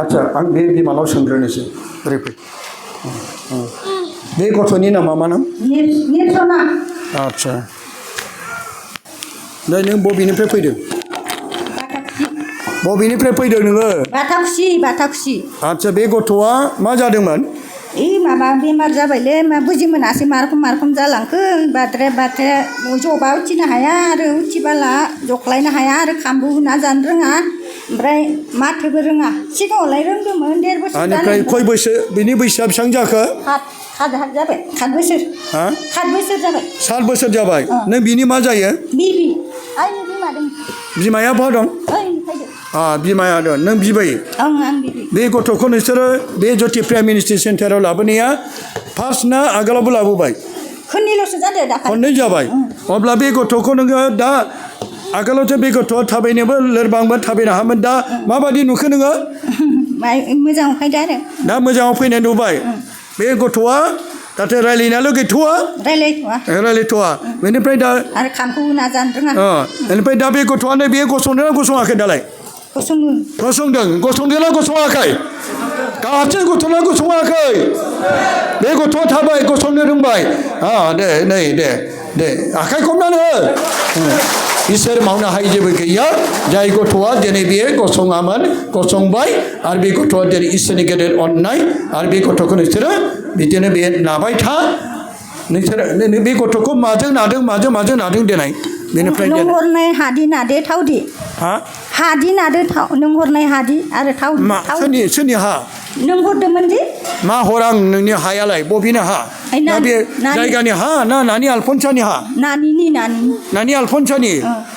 आच्छा आं बे बिमानाव सोंग्रोनोसै ओरै फै बे गथ'नि नामा मा नाम निर्जना आच्छा नै नों बबेनिफ्राय फैदों बबेनिफ्राय फैदों नोङो बाथाखुसि आच्छा बे गथ'आ मा जादोंमोन माबा बेमार जाबायलै मा बुजि मोनासै मा रखम जालांखो बाद्राय जबा उथिनो हाया आरो उथिबाला जख्लायनो हाया आरो खामबो हुना जानो रोङा ओमफ्राय माथोबो रोङा सिगाङावलाय रोंदोंमोन 1.5 बोसोर बेनिफ्राय खय बोसोर बिनि बैसोआ बेसेबां जाखो खात जाबाय 7 बोसोर हा 7 बोसोर जाबाय 7 बोसोर जाबाय नों बिनि मा जायो बिबि आंनि बिमा दं बिमाया बहा दं बिमाया दं नों बिबै आं बिबि बे गथ'खौ नोंसोरो बे ज्योति प्रेमिनिस्ट्रि सेन्टाराव लाबोनाया फार्स्ट ना आगोलावबो लाबोबाय खननैल'सो जादों दा खननै जाबाय अब्ला बे गथ'खौ नोङो दा आगोलावथ' बे गथ'आ थाबायनोबो लोरबांबो थाबायनो हायामोन दा माबायदि नुखो नोङो मोजाङाव फैदो आरो दा मोजाङाव फैनाय नुबाय बे गथ'आ दाथ' रायलायनायाल' गैथ'वा रायलायथ'वा बेनिफ्राय दा आरो खामखौ हुना जानो रोङा बेनिफ्राय दा बे गथ'आनो बे गसंदोंना गसङाखै दालाय गसंदोंना गसङाखै गासै गथ'ना गसङाखै बे गथ'आ थाबाय गसंनो रोंबाय दे नै दे आखाइ खबनानै हो इसोर मावनो हायै जेबो गैया जाय गथ'आ दिनै बेयो गसङामोन गसंबाय आरो बे गथ'आ दिनै इसोरनि गेदेर अननाय आरो बे गथ'खौ नोंसोरो बिदिनो बे नाबाय था नोंसोरो बे गथ'खौ माजों नादों देनाय बेनिफ्राय नों हरनाय हादि नादे थावदि हादि नादो थाव नों हरनाय हादि आरो थाव सोरनि हा नों हरदोंमोन जे मा हर आं नोंनि हायालाय बबेनि हा ना बे जायगानि हा ना नानि आलफनसानि हा नानि आलफनसानि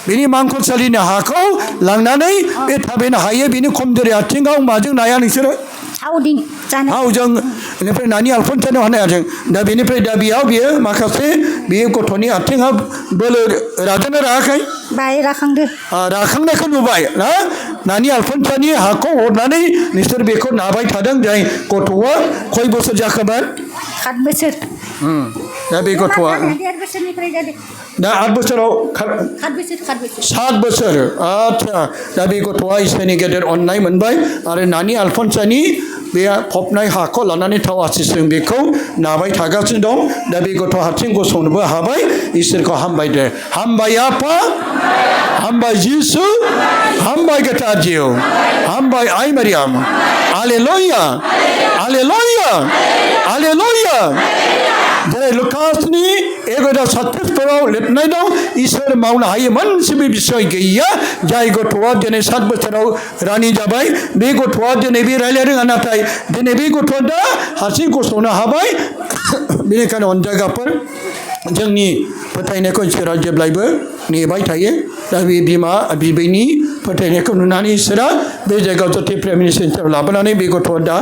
बेनि मांखलसालिनि हाखौ लांनानै बे थाबायनो हायो बेनि खमजोरि आथिङाव माजों नाया नोंसोरो थावजों बेनिफ्राय नानि आलफनसानियाव हानायाजों दा बेनिफ्राय दा बियो माखासे बे गथ'नि आथिङा बोलो रादोंना रायाखै राखांनायखौ नुबाय ना नानि आलफनसानि हाखौ हरनानै नोंसोर बेखौ नाबाय थादों जाय गथ'आ खय बोसोर जाखोमोन 7 बोसोर दा बे गथ'आ दा 8 बोसोराव 7 बोसोर आच्छा दा बे गथ'आ इसोरनि गेदेर अननाय मोनबाय आरो नानि आलफनसानि बे फबनाय हाखौ लानानै थाव आसिसजों बेखौ नाबाय थागासिनो दं दा बे गथ' हारसिं गसंनोबो हाबाय इसोरखौ हामबाय दे हामबाय आफा हामबाय जिसु हामबाय गोथार जिउ हामबाय आइ मारियाम हालेलुया हालेलुया हालेलुया जेरै लुकासनि 1:36 लिरनाय दं इसोर मावनो हायै मोनसेबो बिसय गैया जाय गथ'आ दिनै 7 बोसोराव रानि जाबाय बे गथ'आ दिनै बे रायलायनो रोङा नाथाय दिनै बे गथ'आ दा हारसिं गसंनो हाबाय बेनिखायनो अनजायगाफोर जोंनि फोथायनायखौ इसोरा जेब्लायबो नेबाय थायो दा बे बिमा बिबैनि फोथायनायखौ नुनानै इसोरा बे जायगायाव ज्योति प्रेमिनिस्ट्रि सेन्टाराव लाबोनानै बे गथ'आ दा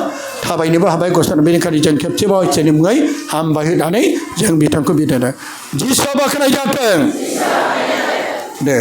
थाबायनोबो हाबाय गसंनो बेनिखायनो जों खेबसेबाव इसोरनि मुङै हामबाय होनानै जों बिथांखौ बिदाय जिसुआ बाख्नाय जाथों दे